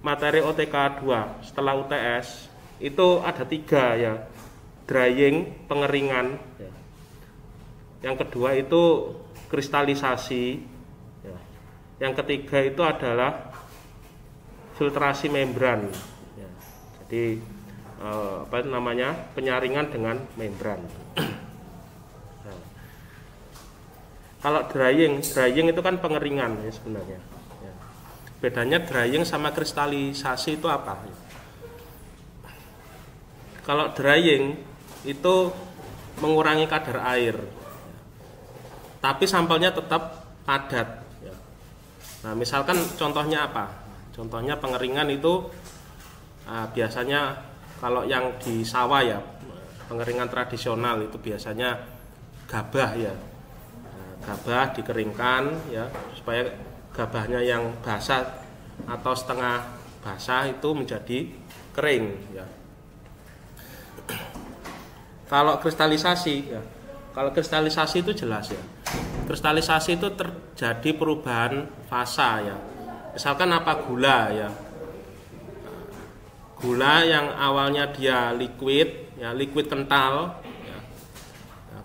materi OTK 2 setelah UTS itu ada 3 ya. Drying, pengeringan ya. Yang kedua itu kristalisasi ya. Yang ketiga itu adalah filtrasi membran ya. Jadi penyaringan dengan membran. Nah, kalau drying itu kan pengeringan ya sebenarnya ya. Bedanya drying sama kristalisasi itu apa? Kalau drying itu mengurangi kadar air, tapi sampelnya tetap padat ya. Nah, misalkan contohnya apa? Contohnya pengeringan itu biasanya kalau yang di sawah ya, pengeringan tradisional itu biasanya gabah ya. Nah, gabah dikeringkan ya supaya gabahnya yang basah atau setengah basah itu menjadi kering ya. Kalau kristalisasi ya, kalau kristalisasi itu jelas ya. Kristalisasi itu terjadi perubahan fasa ya. Misalkan apa gula ya. Gula yang awalnya dia liquid ya, liquid kental ya,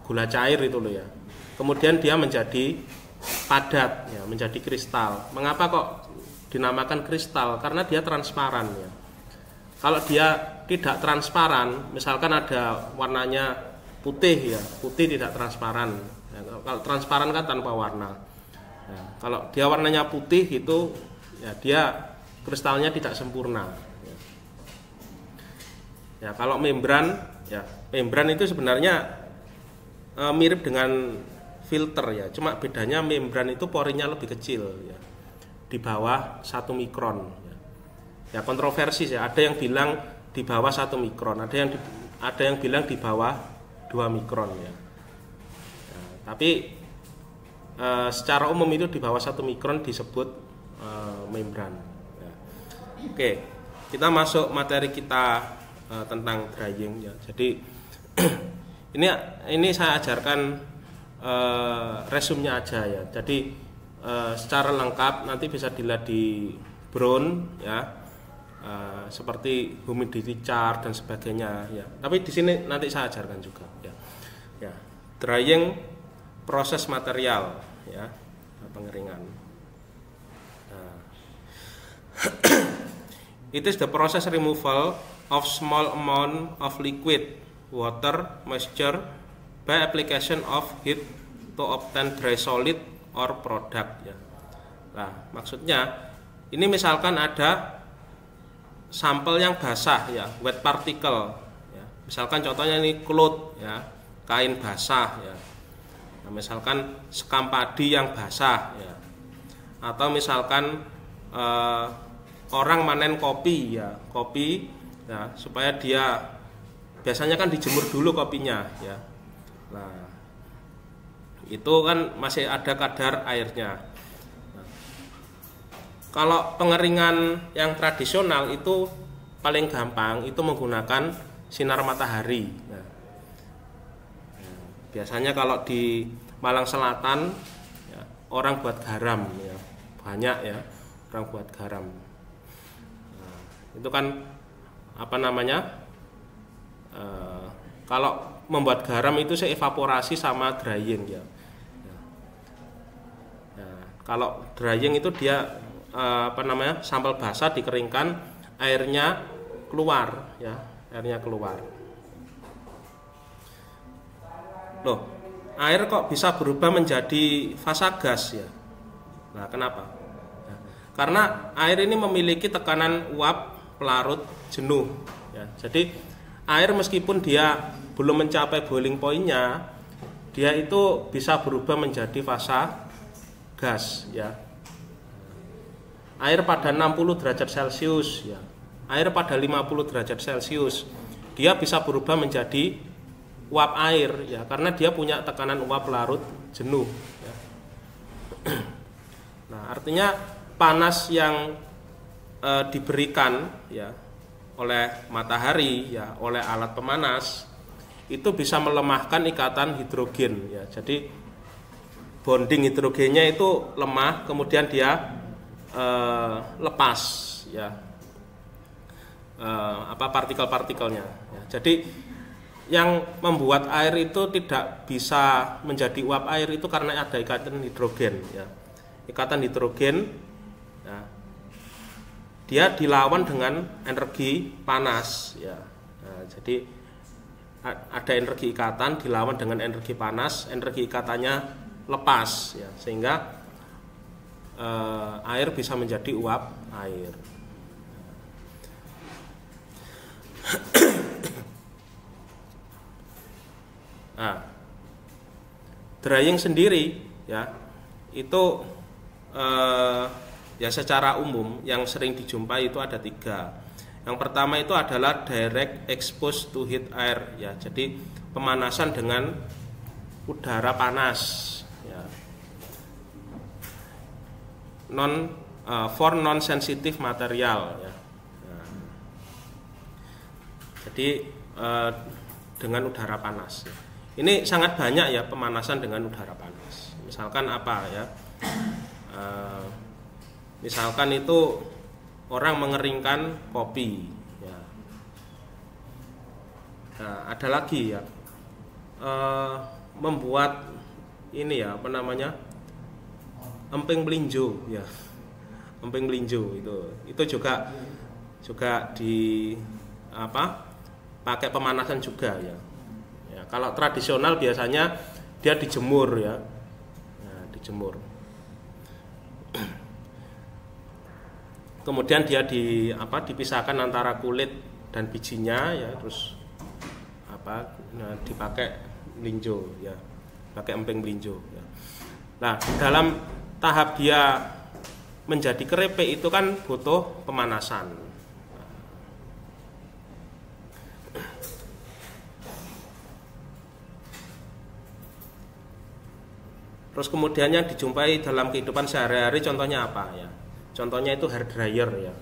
gula cair itu loh ya. Kemudian dia menjadi padat ya, menjadi kristal. Mengapa kok dinamakan kristal? Karena dia transparan ya. Kalau dia tidak transparan, misalkan ada warnanya putih ya, putih tidak transparan ya, kalau transparan kan tanpa warna ya, kalau dia warnanya putih itu ya dia kristalnya tidak sempurna ya. Ya, kalau membran ya, membran itu sebenarnya mirip dengan filter ya, cuma bedanya membran itu porinya lebih kecil ya, di bawah 1 mikron ya. Ya kontroversi ya, ada yang bilang di bawah 1 mikron, ada yang bilang di bawah 2 mikron ya. Ya, tapi secara umum itu di bawah 1 mikron disebut membran ya. Oke, kita masuk materi kita tentang drying ya. Jadi ini saya ajarkan resumenya aja ya. Jadi secara lengkap nanti bisa dilihat di Brown ya. Seperti humidity chart dan sebagainya ya. Tapi di sini nanti saya ajarkan juga ya. Ya, drying proses material ya, pengeringan. Nah. It is the process removal of small amount of liquid water moisture by application of heat to obtain dry solid or product ya. Nah, maksudnya ini misalkan ada sampel yang basah ya, wet particle ya. Misalkan contohnya ini cloth ya, kain basah ya. Nah, misalkan sekam padi yang basah ya. Atau misalkan orang manen kopi ya, kopi ya, supaya dia biasanya kan dijemur dulu kopinya ya. Nah, itu kan masih ada kadar airnya. Kalau pengeringan yang tradisional itu paling gampang itu menggunakan sinar matahari. Nah, biasanya kalau di Malang Selatan ya, orang buat garam ya, banyak ya orang buat garam. Nah, itu kan apa namanya? Kalau membuat garam itu evaporasi sama drying ya. Nah, kalau drying itu dia sampel basah dikeringkan, airnya keluar ya, airnya keluar. Loh, air kok bisa berubah menjadi fasa gas ya? Nah, kenapa? Ya, karena air ini memiliki tekanan uap pelarut jenuh ya. Jadi air meskipun dia belum mencapai boiling point-nya, dia itu bisa berubah menjadi fasa gas ya. Air pada 60 derajat Celcius ya, air pada 50 derajat Celcius dia bisa berubah menjadi uap air ya, karena dia punya tekanan uap larut jenuh ya. Nah, artinya panas yang diberikan ya oleh matahari ya, oleh alat pemanas itu bisa melemahkan ikatan hidrogen ya. Jadi bonding hidrogennya itu lemah, kemudian dia lepas ya, partikel-partikelnya. Ya, jadi yang membuat air itu tidak bisa menjadi uap air itu karena ada ikatan hidrogen. Ya. Ikatan hidrogen, ya, dia dilawan dengan energi panas. Ya. Nah, jadi ada energi ikatan dilawan dengan energi panas, energi ikatannya lepas, ya, sehingga air bisa menjadi uap air. Nah, drying sendiri, ya, itu ya secara umum yang sering dijumpai itu ada 3. Yang pertama itu adalah direct exposed to heat air, ya, jadi pemanasan dengan udara panas, ya. For non sensitive material, ya. Nah, jadi dengan udara panas, ya. Ini sangat banyak, ya, pemanasan dengan udara panas. Misalkan apa, ya? Misalkan itu orang mengeringkan kopi, ya. Nah, ada lagi, ya, membuat ini, ya, apa namanya, emping melinjo, ya, emping melinjo itu juga di pakai pemanasan juga, ya. Ya, kalau tradisional biasanya dia dijemur, ya, nah, dijemur. Kemudian dia dipisahkan antara kulit dan bijinya, ya, terus dipakai melinjo, ya, pakai emping melinjo, ya. Nah, dalam tahap dia menjadi keripik itu kan butuh pemanasan. Terus kemudian yang dijumpai dalam kehidupan sehari-hari contohnya apa, ya? Contohnya itu hair dryer, ya.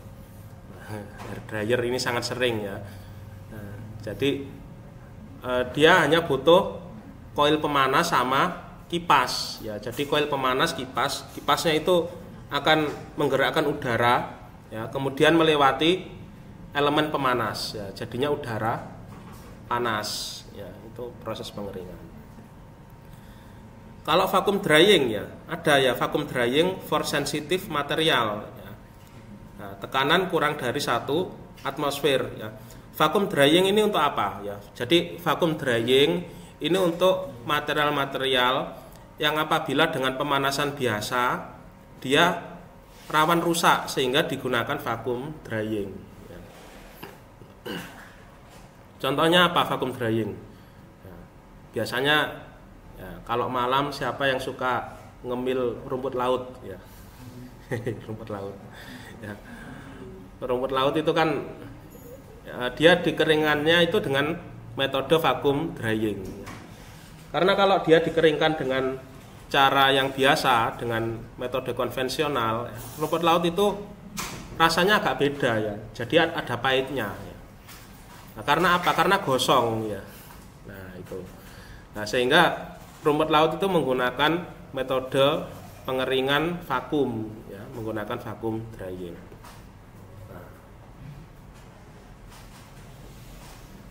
Hair dryer ini sangat sering, ya. Nah, jadi dia hanya butuh koil pemanas sama kipas, ya. Jadi koil pemanas, kipasnya itu akan menggerakkan udara, ya, kemudian melewati elemen pemanas, ya, jadinya udara panas, ya, itu proses pengeringan. Kalau vacuum drying, ya, ada, ya, vacuum drying for sensitive material, ya. Nah, tekanan kurang dari 1 atmosfer, ya. Vacuum drying ini untuk apa, ya? Jadi vacuum drying ini untuk material-material yang apabila dengan pemanasan biasa dia rawan rusak sehingga digunakan vacuum drying, ya. Contohnya apa vacuum drying? Ya, biasanya, ya, kalau malam siapa yang suka ngemil rumput laut, ya? Rumput laut, ya. Rumput laut itu kan, ya, dia dikeringannya itu dengan metode vacuum drying, ya. Karena kalau dia dikeringkan dengan cara yang biasa dengan metode konvensional, ya, rumput laut itu rasanya agak beda, ya. Jadi ada pahitnya, ya. Nah, karena apa? Karena gosong, ya. Nah, itu. Nah, sehingga rumput laut itu menggunakan metode pengeringan vakum, ya, menggunakan vakum drying.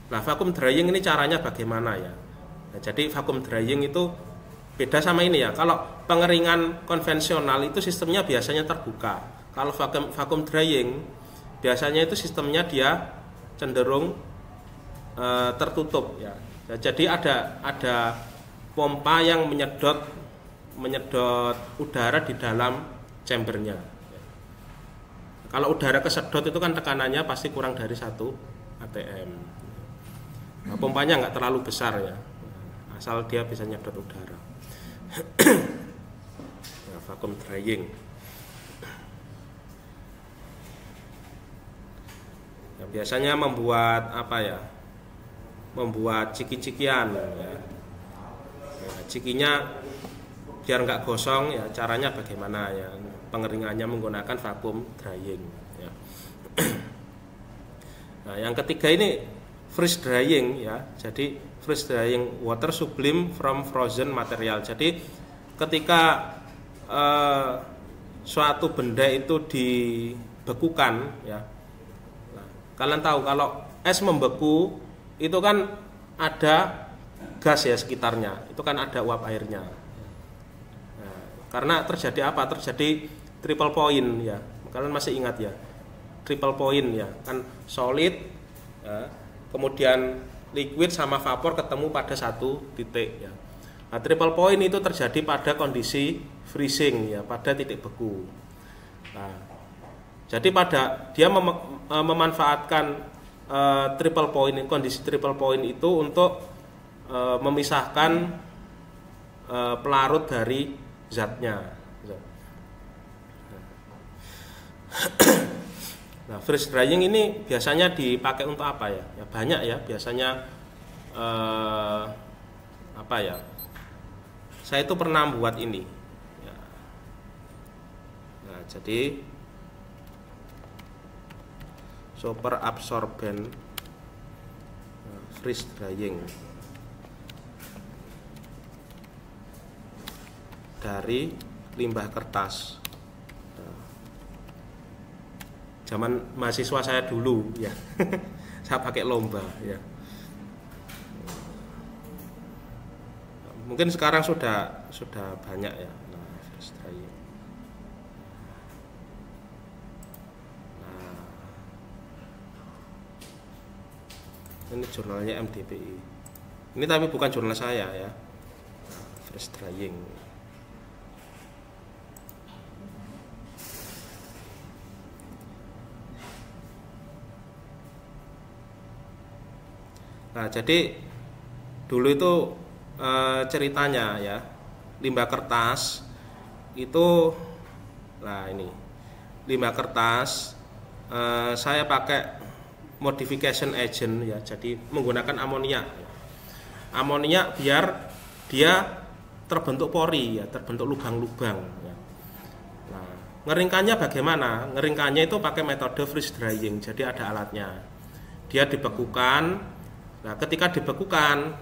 Nah, vakum drying ini caranya bagaimana, ya? Nah, jadi vakum drying itu beda sama ini, ya. Kalau pengeringan konvensional itu sistemnya biasanya terbuka. Kalau vakum drying biasanya itu sistemnya dia cenderung tertutup, ya. Nah, jadi ada pompa yang menyedot udara di dalam chambernya. Kalau udara kesedot itu kan tekanannya pasti kurang dari 1 atm. Nah, pompanya nggak terlalu besar, ya, asal dia bisa nyedot udara. Nah, vacuum drying. Nah, biasanya membuat apa, ya? Membuat ciki-cikian, ya. Nah, cikinya biar nggak gosong, ya, caranya bagaimana, ya? Pengeringannya menggunakan vacuum drying, ya. Nah, yang ketiga ini freeze drying, ya. Jadi freeze drying water sublime from frozen material. Jadi ketika suatu benda itu dibekukan, ya, kalian tahu kalau es membeku itu kan ada gas ya sekitarnya, itu kan ada uap airnya. Nah, karena terjadi apa? Terjadi triple point ya. Kalian masih ingat ya? Triple point ya, kan solid ya, kemudian liquid sama vapor ketemu pada satu titik ya. Nah, triple point itu terjadi pada kondisi freezing ya, pada titik beku. Nah, jadi pada dia memanfaatkan triple point, kondisi triple point itu untuk memisahkan pelarut dari zatnya. Nah, freeze drying ini biasanya dipakai untuk apa ya? Ya banyak ya, biasanya apa ya? Saya itu pernah buat ini. Ya. Nah, jadi super absorbent freeze drying dari limbah kertas. Zaman mahasiswa saya dulu ya, saya pakai lomba ya. Mungkin sekarang sudah banyak ya. Nah, freeze drying. Nah, ini jurnalnya MDPI. Ini tapi bukan jurnal saya ya. Freeze drying. Nah, jadi dulu itu ceritanya ya, limbah kertas itu, nah ini limbah kertas saya pakai modification agent ya, jadi menggunakan amonia. Amonia biar dia terbentuk pori ya, terbentuk lubang-lubang ya. Nah, ngeringkannya bagaimana? Ngeringkannya itu pakai metode freeze drying, jadi ada alatnya. Dia dibekukan. Nah, ketika dibekukan,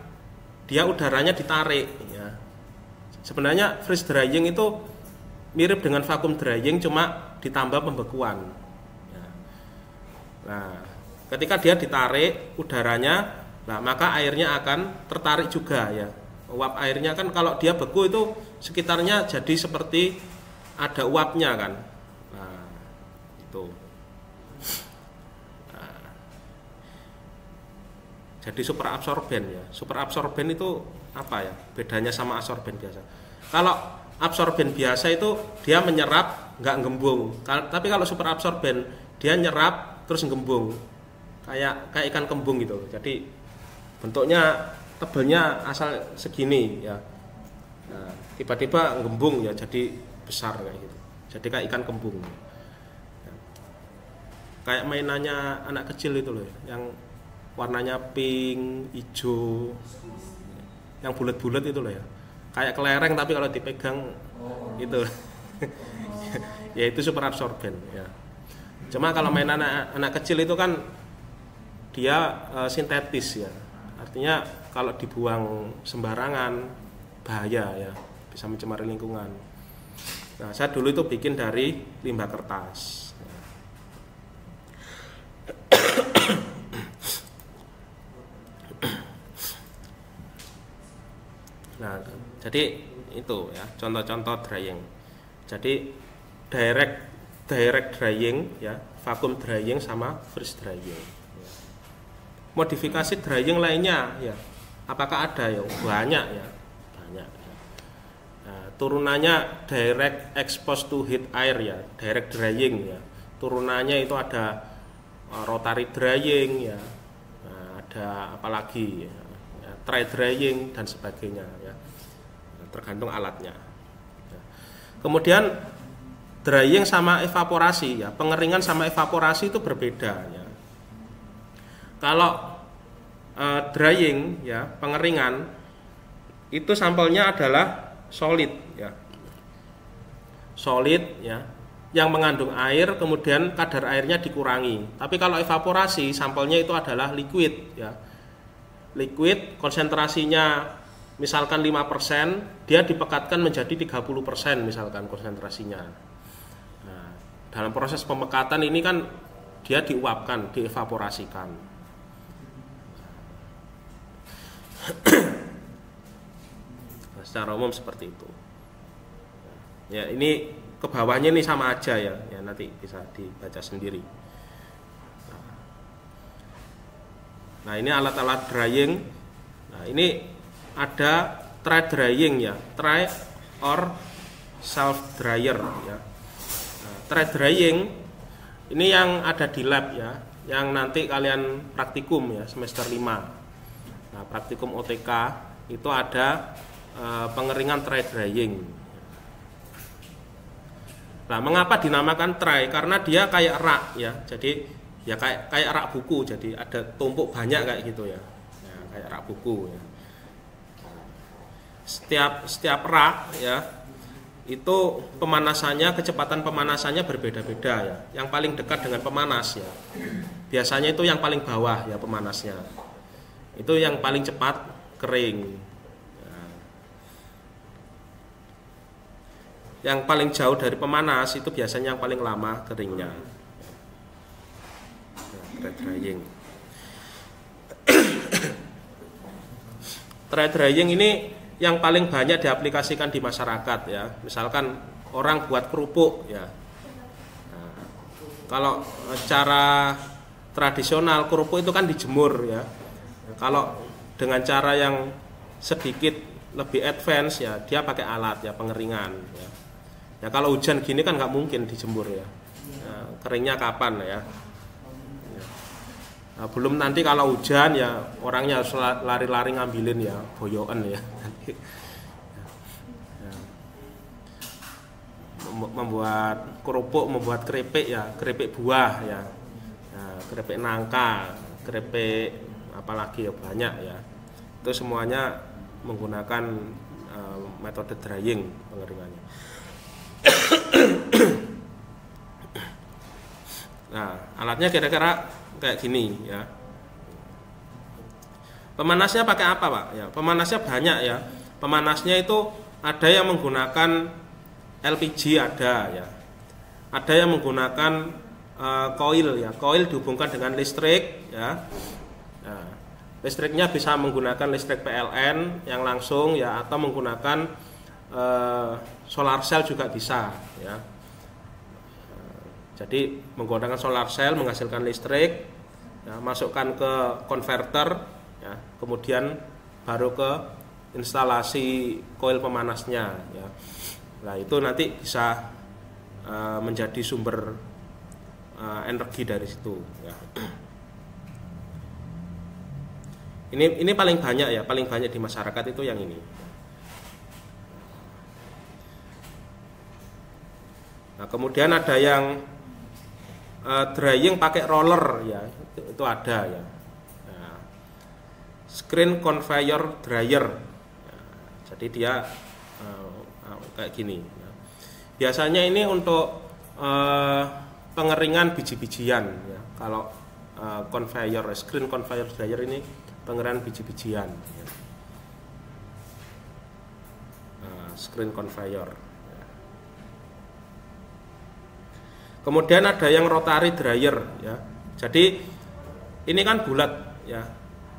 dia udaranya ditarik ya. Sebenarnya freeze drying itu mirip dengan vacuum drying, cuma ditambah pembekuan ya. Nah, ketika dia ditarik udaranya, nah maka airnya akan tertarik juga ya. Uap airnya kan kalau dia beku itu sekitarnya jadi seperti ada uapnya kan. Nah, itu. Jadi super absorben ya. Super absorben itu apa ya? Bedanya sama absorben biasa. Kalau absorben biasa itu dia menyerap nggak gembung. Tapi kalau super absorben dia nyerap terus gembung. Kayak ikan kembung gitu. Jadi bentuknya tebelnya asal segini ya. Nah, tiba-tiba gembung ya, jadi besar kayak gitu. Jadi kayak ikan kembung. Kayak mainannya anak kecil itu loh, yang warnanya pink, hijau, yang bulat-bulat itu loh ya, kayak kelereng tapi kalau dipegang itu ya itu super absorben ya. Cuma kalau main anak kecil itu kan dia sintetis ya, artinya kalau dibuang sembarangan bahaya ya, bisa mencemari lingkungan. Nah, saya dulu itu bikin dari limbah kertas. Nah, jadi itu ya contoh-contoh drying. Jadi direct drying ya, vacuum drying sama freeze drying. Modifikasi drying lainnya ya, apakah ada ya? Banyak ya, banyak. Nah, turunannya direct exposed to heat air ya, direct drying ya. Turunannya itu ada rotary drying ya, nah, ada apalagi ya, dry drying dan sebagainya ya, tergantung alatnya ya. Kemudian drying sama evaporasi ya, pengeringan sama evaporasi itu berbeda ya. Kalau drying ya, pengeringan itu sampelnya adalah solid ya, solid ya, yang mengandung air, kemudian kadar airnya dikurangi. Tapi kalau evaporasi sampelnya itu adalah liquid ya, liquid konsentrasinya misalkan 5%, dia dipekatkan menjadi 30% misalkan konsentrasinya. Nah, dalam proses pemekatan ini kan dia diuapkan, dievaporasikan. Secara umum seperti itu. Ya, ini ke bawahnya ini sama aja ya. Ya, nanti bisa dibaca sendiri. Nah, ini alat-alat drying. Nah, ini ada tray drying ya, tray or self dryer ya. Nah, tray drying ini yang ada di lab ya, yang nanti kalian praktikum ya semester 5. Nah, praktikum OTK itu ada pengeringan tray drying. Nah, mengapa dinamakan tray? Karena dia kayak rak ya. Jadi ya kayak rak buku. Jadi ada tumpuk banyak kayak gitu ya. Ya kayak rak buku ya. Setiap rak ya itu pemanasannya, kecepatan pemanasannya berbeda-beda ya. Yang paling dekat dengan pemanas ya. Biasanya itu yang paling bawah ya pemanasnya. Itu yang paling cepat kering. Yang paling jauh dari pemanas itu biasanya yang paling lama keringnya. Tray drying. Tray drying ini yang paling banyak diaplikasikan di masyarakat ya. Misalkan orang buat kerupuk ya. Nah, kalau cara tradisional kerupuk itu kan dijemur ya. Kalau dengan cara yang sedikit lebih advance ya, dia pakai alat ya, pengeringan ya. Ya kalau hujan gini kan nggak mungkin dijemur ya. Ya keringnya kapan ya? Nah, belum nanti kalau hujan ya orangnya harus lari-lari ngambilin ya, boyokan ya. Ya. Membuat kerupuk, membuat keripik ya, keripik buah ya, ya keripik nangka, keripik apalagi ya banyak ya. Itu semuanya menggunakan metode drying pengeringannya. Nah, alatnya kira-kira kayak gini ya. Pemanasnya pakai apa, Pak? Ya, pemanasnya banyak ya. Pemanasnya itu ada yang menggunakan LPG ada ya. Ada yang menggunakan coil ya. Coil dihubungkan dengan listrik ya. Nah, listriknya bisa menggunakan listrik PLN yang langsung ya, atau menggunakan solar cell juga bisa ya. Jadi menggunakan solar cell menghasilkan listrik ya, masukkan ke konverter ya, kemudian baru ke instalasi koil pemanasnya ya. Nah itu nanti bisa menjadi sumber energi dari situ ya. Ini paling banyak ya, paling banyak di masyarakat itu yang ini. Nah, kemudian ada yang drying pakai roller ya, itu ada ya. Nah, screen conveyor dryer. Ya, jadi dia kayak gini. Ya. Biasanya ini untuk pengeringan biji-bijian ya. Kalau conveyor, screen conveyor dryer ini pengeringan biji-bijian. Ya. Screen conveyor. Kemudian ada yang rotary dryer ya. Jadi ini kan bulat ya.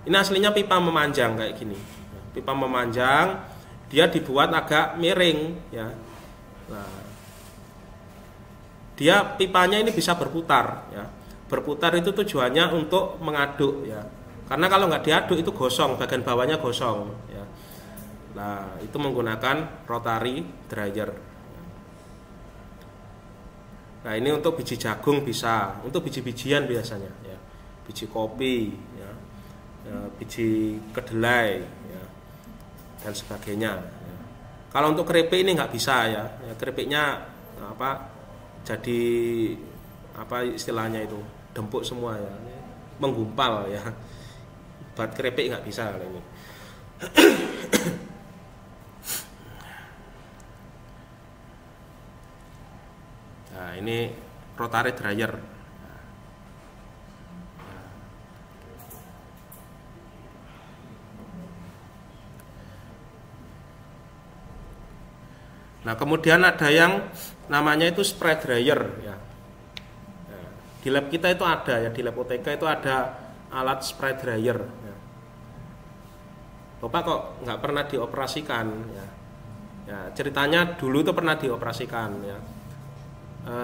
Ini aslinya pipa memanjang kayak gini. Pipa memanjang, dia dibuat agak miring ya. Nah, dia pipanya ini bisa berputar ya. Berputar itu tujuannya untuk mengaduk ya. Karena kalau nggak diaduk itu gosong, bagian bawahnya gosong ya. Nah, itu menggunakan rotary dryer. Nah ini untuk biji jagung bisa, untuk biji-bijian biasanya ya, biji kopi, ya, biji kedelai, ya, dan sebagainya. Ya. Kalau untuk keripik ini nggak bisa ya, ya keripiknya apa? Jadi apa istilahnya itu dempuk semua ya, menggumpal ya. Buat keripik nggak bisa kali ini. Nah, ini rotary dryer. Nah, kemudian ada yang namanya itu spray dryer ya. Nah, di lab kita itu ada ya, di lab OTK itu ada alat spray dryer ya. Bapak kok nggak pernah dioperasikan ya. Ya, ceritanya dulu itu pernah dioperasikan ya.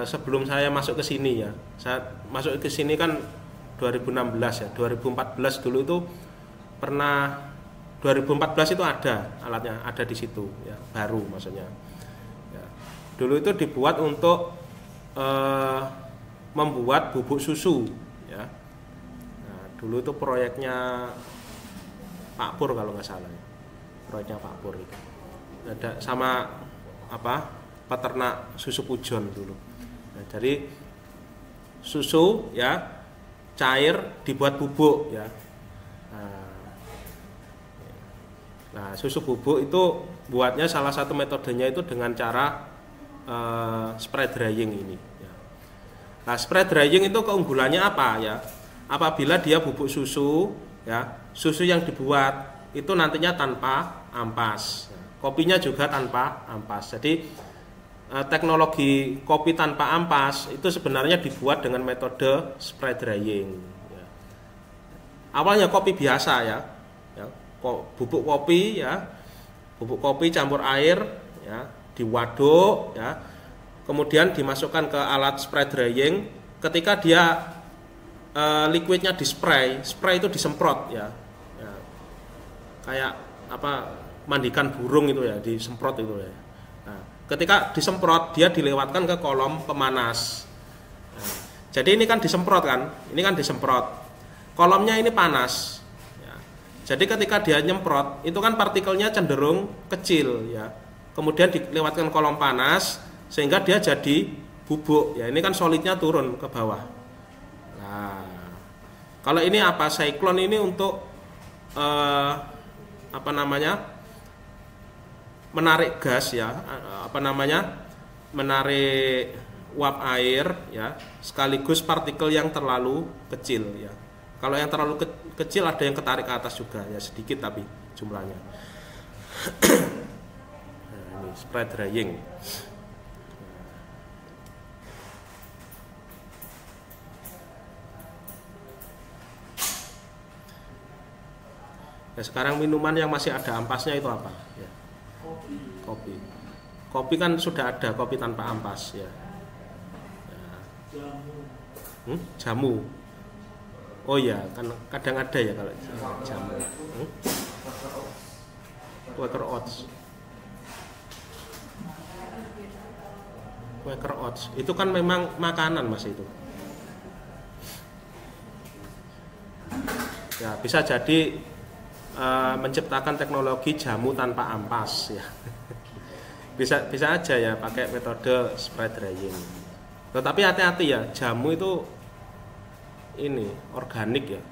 Sebelum saya masuk ke sini ya, saya masuk ke sini kan 2016 ya, 2014 dulu itu pernah, 2014 itu ada alatnya, ada di situ ya, baru maksudnya ya. Dulu itu dibuat untuk membuat bubuk susu ya. Nah, dulu itu proyeknya Pak Pur kalau nggak salah ya. Proyeknya Pak Pur itu ada sama apa, peternak susu Pujon dulu. Nah, dari susu ya cair dibuat bubuk ya. Nah, susu bubuk itu buatnya salah satu metodenya itu dengan cara spray drying ini ya. Nah, spray drying itu keunggulannya apa ya? Apabila dia bubuk susu ya, susu yang dibuat itu nantinya tanpa ampas. Kopinya juga tanpa ampas. Jadi teknologi kopi tanpa ampas itu sebenarnya dibuat dengan metode spray drying ya. Awalnya kopi biasa ya, bubuk kopi ya, bubuk kopi campur air ya, di waduk ya, kemudian dimasukkan ke alat spray drying. Ketika dia liquidnya di spray itu disemprot ya, kayak apa, mandikan burung itu ya, disemprot itu ya. Nah, ketika disemprot dia dilewatkan ke kolom pemanas. Nah, jadi ini kan disemprot kan, ini kan disemprot, kolomnya ini panas ya. Jadi ketika dia nyemprot itu kan partikelnya cenderung kecil ya, kemudian dilewatkan kolom panas sehingga dia jadi bubuk ya. Ini kan solidnya turun ke bawah. Nah, kalau ini apa, siklon ini untuk apa namanya, menarik gas ya, apa namanya, menarik uap air ya, sekaligus partikel yang terlalu kecil ya. Kalau yang terlalu kecil ada yang ketarik ke atas juga ya, sedikit tapi jumlahnya. Nah, ini spray drying. Nah, sekarang minuman yang masih ada ampasnya itu apa ya? Kopi. Kopi kan sudah ada kopi tanpa ampas ya. Jamu. Oh iya, kan kadang ada ya kalau jamu. Quaker Oats. Quaker Oats itu kan memang makanan Mas itu. Ya, bisa jadi menciptakan teknologi jamu tanpa ampas ya. bisa aja ya pakai metode spray drying. Tetapi hati-hati ya, jamu itu ini organik ya.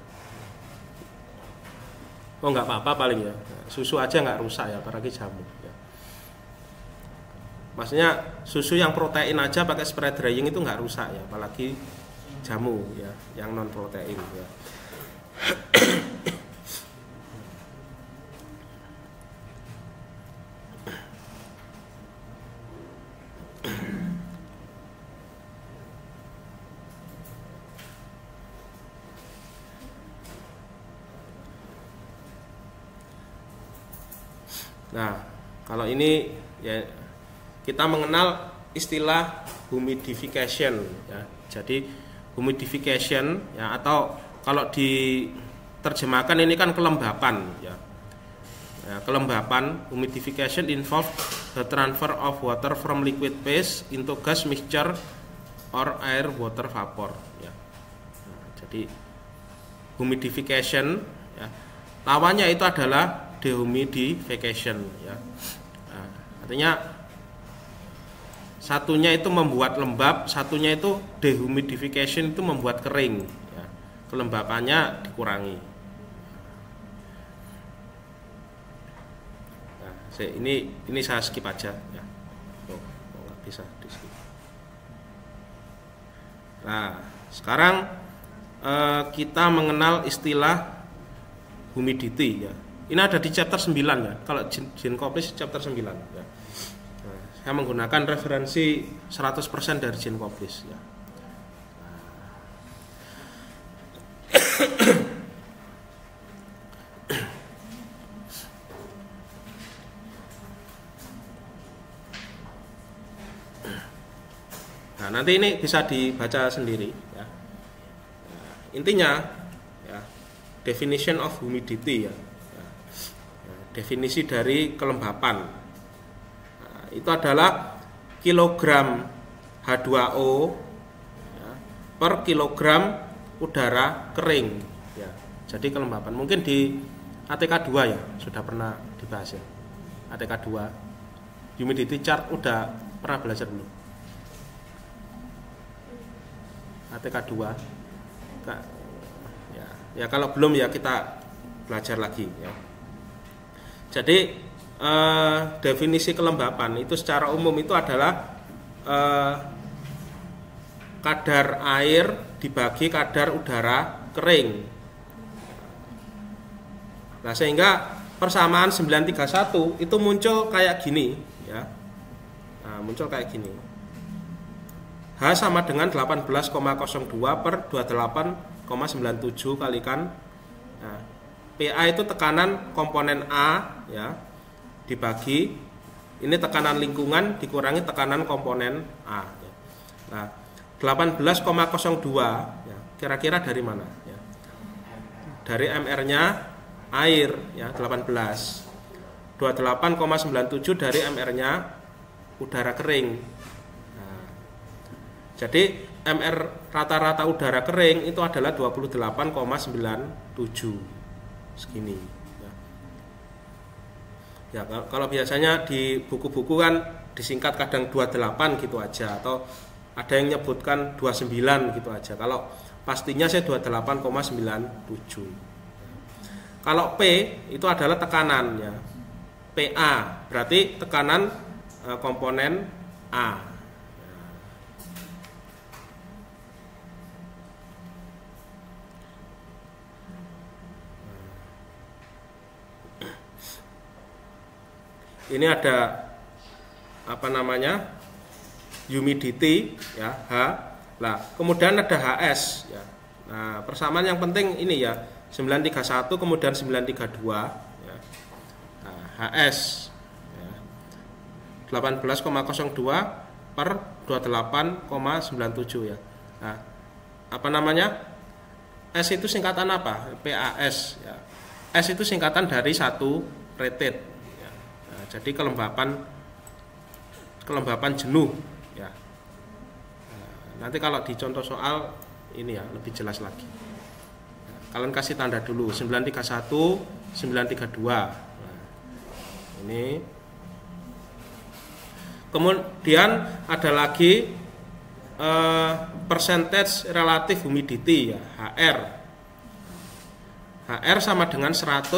Oh nggak apa-apa paling ya, susu aja nggak rusak ya, apalagi jamu ya. Maksudnya susu yang protein aja pakai spray drying itu nggak rusak ya, apalagi jamu ya yang non protein ya. Nah, kalau ini ya kita mengenal istilah humidification ya. Jadi humidification ya, atau kalau diterjemahkan ini kan kelembapan ya. Ya, kelembapan, humidification involve the transfer of water from liquid phase into gas mixture or air water vapor ya. Nah, jadi humidification ya, lawannya itu adalah dehumidification ya. Nah, artinya satunya itu membuat lembab, satunya itu dehumidification itu membuat kering ya. Kelembapannya dikurangi. Nah, ini saya skip aja ya. Oh, nggak bisa di skip. Nah, sekarang kita mengenal istilah humidity ya. Ini ada di chapter 9 ya. Kalau Genkoplis chapter 9 ya. Nah, saya menggunakan referensi 100% dari Genkoplis ya. Nah, Nah, nanti ini bisa dibaca sendiri ya. Intinya ya, definition of humidity ya. Definisi dari kelembapan. Nah, itu adalah kilogram H2O ya, per kilogram udara kering ya. Jadi kelembapan mungkin di ATK 2 ya sudah pernah dibahas ya. ATK 2 humidity chart udah pernah belajar belum? ATK 2 ya kalau belum ya kita belajar lagi ya. Jadi definisi kelembapan itu secara umum itu adalah kadar air dibagi kadar udara kering. Nah, sehingga persamaan 931 itu muncul kayak gini ya. Nah, muncul kayak gini. H sama dengan 18,02 per 28,97 kalikan. Nah, PA itu tekanan komponen A ya, dibagi ini tekanan lingkungan dikurangi tekanan komponen A ya. Nah, 18,02 ya, kira-kira dari mana ya? Dari MR-nya air ya 18. 28,97 dari MR-nya udara kering. Jadi MR rata-rata udara kering itu adalah 28,97 segini. Ya, kalau biasanya di buku-buku kan disingkat kadang 28 gitu aja, atau ada yang menyebutkan 29 gitu aja. Kalau pastinya saya 28,97. Kalau P itu adalah tekanan ya. PA berarti tekanan komponen A. Ini ada apa namanya humidity ya H. Nah, kemudian ada HS ya. Nah, persamaan yang penting ini ya 931 kemudian 932 ya. Nah, HS ya. 18,02 per 28,97 ya. Nah, apa namanya? S itu singkatan apa? PAS ya. S itu singkatan dari satu rated. Jadi kelembapan jenuh ya. Nanti kalau di contoh soal ini ya lebih jelas lagi. Kalian kasih tanda dulu 931, 932. Nah, ini. Kemudian ada lagi percentage relative humidity ya, HR. HR sama dengan 100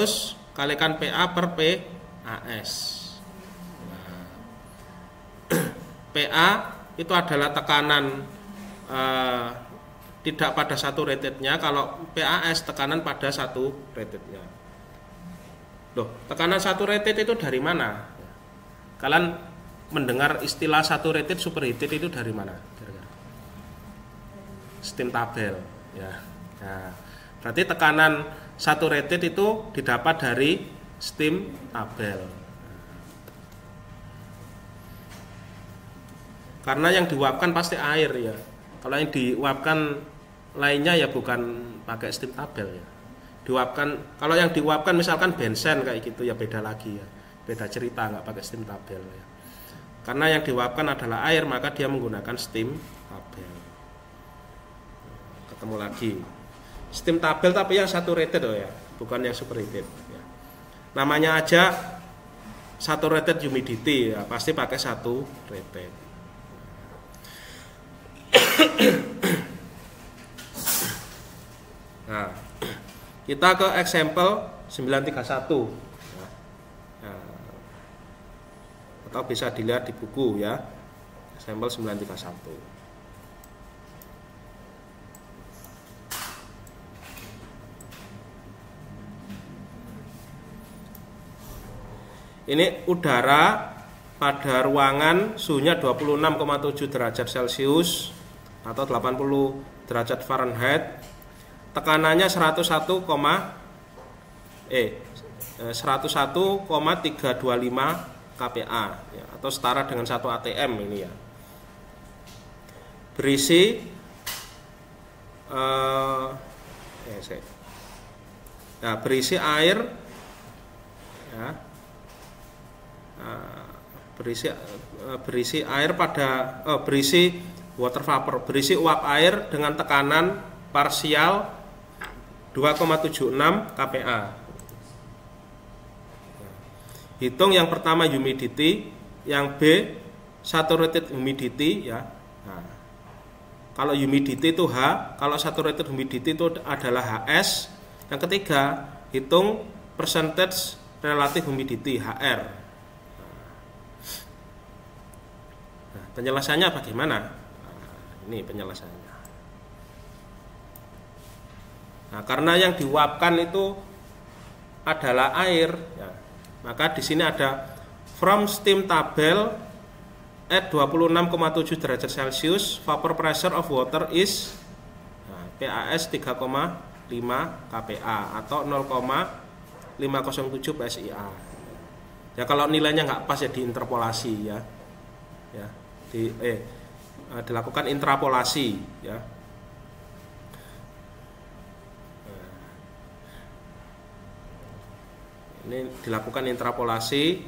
kalikan PA per PAS. PA itu adalah tekanan tidak pada satu ratednya. Kalau PAS tekanan pada satu ratednya. Loh, tekanan satu rated itu dari mana? Kalian mendengar istilah satu rated superheated itu dari mana? Steam tabel ya. Nah, berarti tekanan satu rated itu didapat dari steam tabel. Karena yang diuapkan pasti air ya. Kalau yang diuapkan lainnya ya bukan pakai steam tabel ya. Diuapkan, kalau yang diuapkan misalkan bensen kayak gitu ya beda lagi ya. Beda cerita, nggak pakai steam tabel ya. Karena yang diuapkan adalah air, maka dia menggunakan steam tabel. Ketemu lagi. Steam tabel tapi yang satu rated ya, bukan yang super rated ya. Namanya aja satu rated humidity ya, pasti pakai satu rated. Nah, kita ke example 931 atau bisa dilihat di buku ya, example 931. Ini udara pada ruangan suhunya 26,7 derajat Celcius atau 80 derajat Fahrenheit. tekanannya 101,325 kPa ya, atau setara dengan 1 atm ini ya. Berisi berisi air ya, berisi air pada berisi water vapor, berisi uap air dengan tekanan parsial 2,76 kPa. Hitung yang pertama humidity, yang B saturated humidity ya. Nah, kalau humidity itu H, kalau saturated humidity itu adalah HS. Yang ketiga, hitung percentage relative humidity HR. Nah, penjelasannya bagaimana? Nah, ini penjelasannya. Nah, karena yang diuapkan itu adalah air, ya, maka di sini ada from steam table at 26,7 derajat Celcius, vapor pressure of water is PAS 3,5 kPa atau 0,507 PSIA. Ya kalau nilainya nggak pas ya diinterpolasi ya. Ya, dilakukan interpolasi ya. Ini dilakukan interpolasi,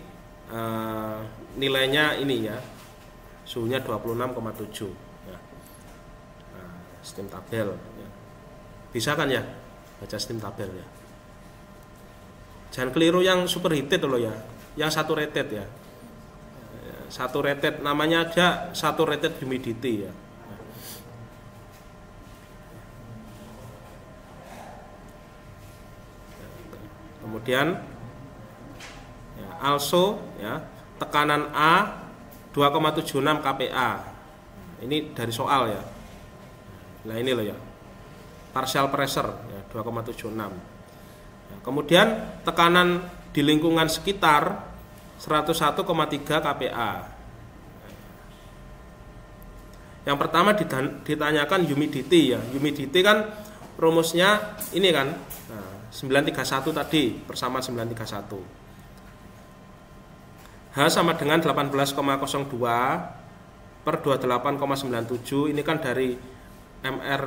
nilainya ini ya, suhunya 26,7 ya. Nah, steam tabel ya. Bisa kan ya baca steam tabel ya. Jangan keliru yang superheated loh ya, yang saturated ya. Saturated namanya aja saturated humidity ya. Kemudian ya, also ya, tekanan A 2,76 kPa. Ini dari soal ya. Nah ini loh ya, partial pressure ya, 2,76. Ya, kemudian tekanan di lingkungan sekitar 101,3 kPa. Yang pertama ditanyakan humidity ya. Humidity kan rumusnya ini kan, nah, 931 tadi, persamaan 931. H sama dengan 18,02 per 28,97. Ini kan dari MR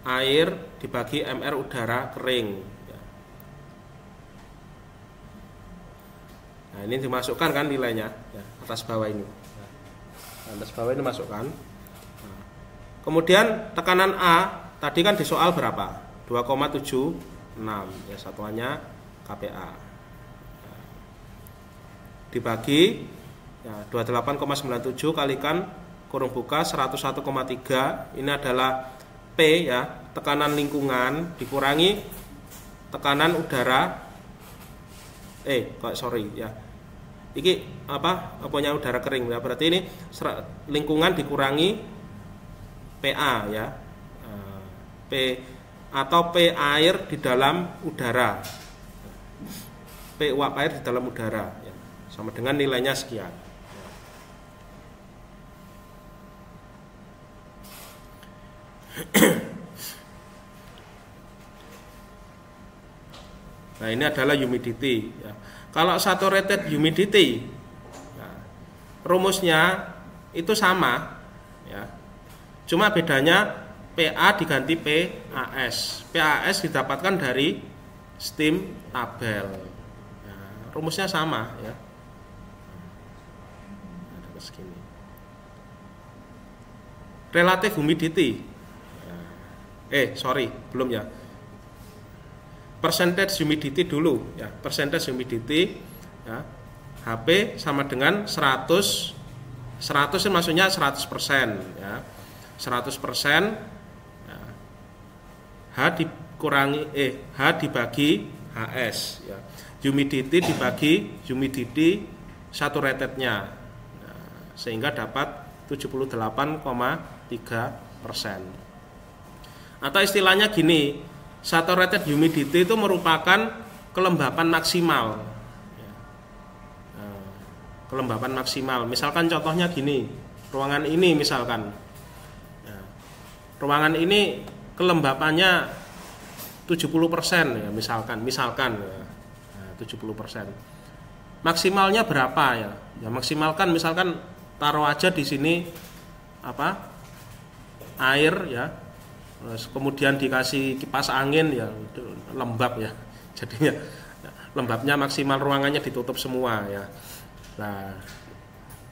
air dibagi MR udara kering. Nah ini dimasukkan kan nilainya ya, atas bawah ini. Nah, atas bawah ini masukkan. Nah, kemudian tekanan A tadi kan di soal berapa? 2,76 ya, satuannya kPa. Nah, dibagi ya, 28,97 kalikan kurung buka 101,3. Ini adalah P ya, tekanan lingkungan dikurangi tekanan udara. Ya. Iki apanya udara kering ya. Berarti ini lingkungan dikurangi PA ya. P atau P air di dalam udara. P uap air di dalam udara ya. Sama dengan nilainya sekian. Nah ini adalah humidity ya. Kalau saturated humidity ya, rumusnya itu sama ya. Cuma bedanya PA diganti PAS. PAS didapatkan dari steam tabel ya, rumusnya sama ya. Segini. Relative humidity ya. Belum ya. Percentage humidity dulu ya, percentage humidity ya, HP sama dengan 100 maksudnya 100% ya, 100% ya, H dikurangi H dibagi HS ya, humidity dibagi humidity saturatednya ya, sehingga dapat 78,3%. Atau istilahnya gini, saturated humidity itu merupakan kelembapan maksimal ya. Kelembapan maksimal, misalkan contohnya gini, ruangan ini misalkan ya. Ruangan ini kelembapannya 70% ya, misalkan ya. Nah, 70%. Maksimalnya berapa ya? Ya maksimalkan misalkan taruh aja di sini apa? Air ya. Terus kemudian dikasih kipas angin ya, lembab ya. Jadinya lembabnya maksimal, ruangannya ditutup semua ya. Nah,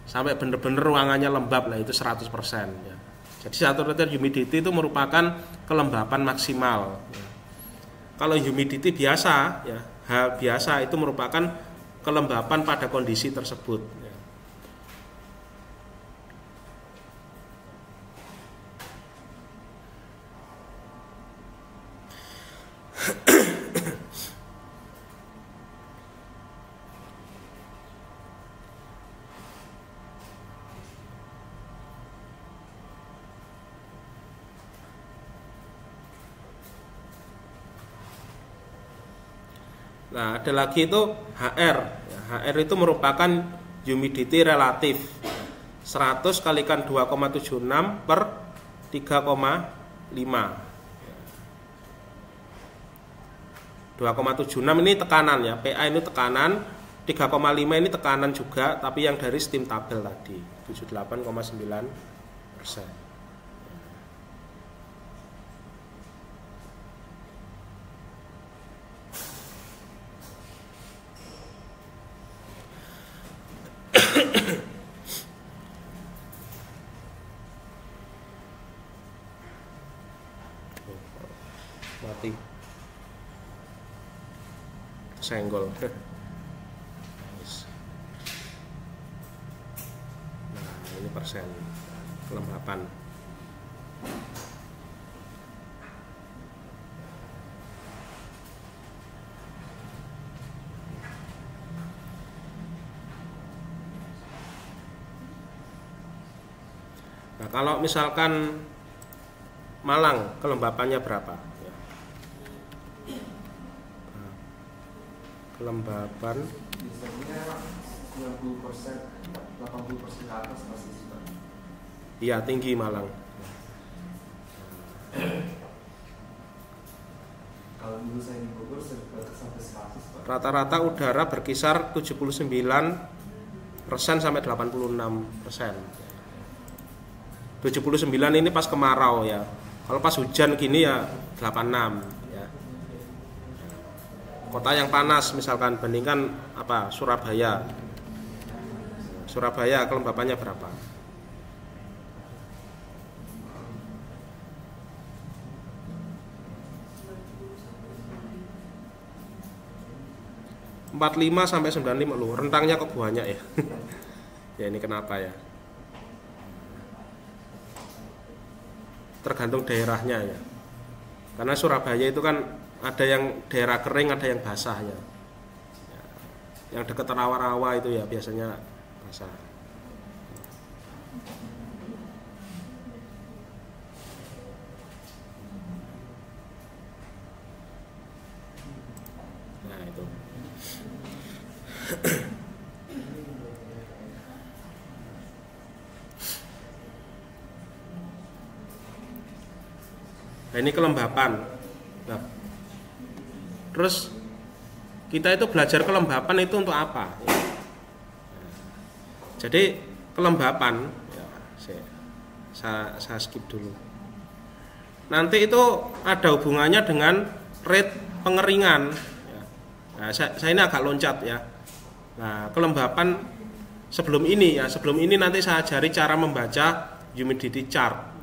sampai benar-benar ruangannya lembab lah, itu 100% ya. Jadi saturated humidity itu merupakan kelembapan maksimal ya. Kalau humidity biasa ya, H biasa itu merupakan kelembapan pada kondisi tersebut ya. Nah, ada lagi itu HR. HR itu merupakan humidity relatif. 100 kalikan 2,76 per 3,5. 2,76 ini tekanan ya. PA ini tekanan, 3,5 ini tekanan juga, tapi yang dari steam tabel tadi, 78,9%. Mati senggol. Nah, ini persen kelembapan. Nah, kalau misalkan Malang kelembapannya berapa? Ya. Nah, kelembapan biasanya 90%, 80% ke atas masih suka. Iya, tinggi Malang. Kalau dulu saya di Bogor sampai 100 Pak. Rata-rata udara berkisar 79% sampai 86%. 79 ini pas kemarau ya. Kalau pas hujan gini ya 86 ya. Kota yang panas misalkan bandingkan apa? Surabaya. Surabaya kelembapannya berapa? ...45 sampai 95 loh, rentangnya kok banyak ya. Ya ini kenapa ya? Tergantung daerahnya ya. Karena Surabaya itu kan ada yang daerah kering, ada yang basah ya. Yang dekat rawa-rawa itu ya biasanya basah. Nah itu. Nah ini kelembapan. Nah, terus kita itu belajar kelembapan itu untuk apa? Ya. Jadi kelembapan, ya, saya skip dulu. Nanti itu ada hubungannya dengan rate pengeringan. Ya. Nah, saya ini agak loncat ya. Nah kelembapan sebelum ini nanti saya ajari cara membaca humidity chart.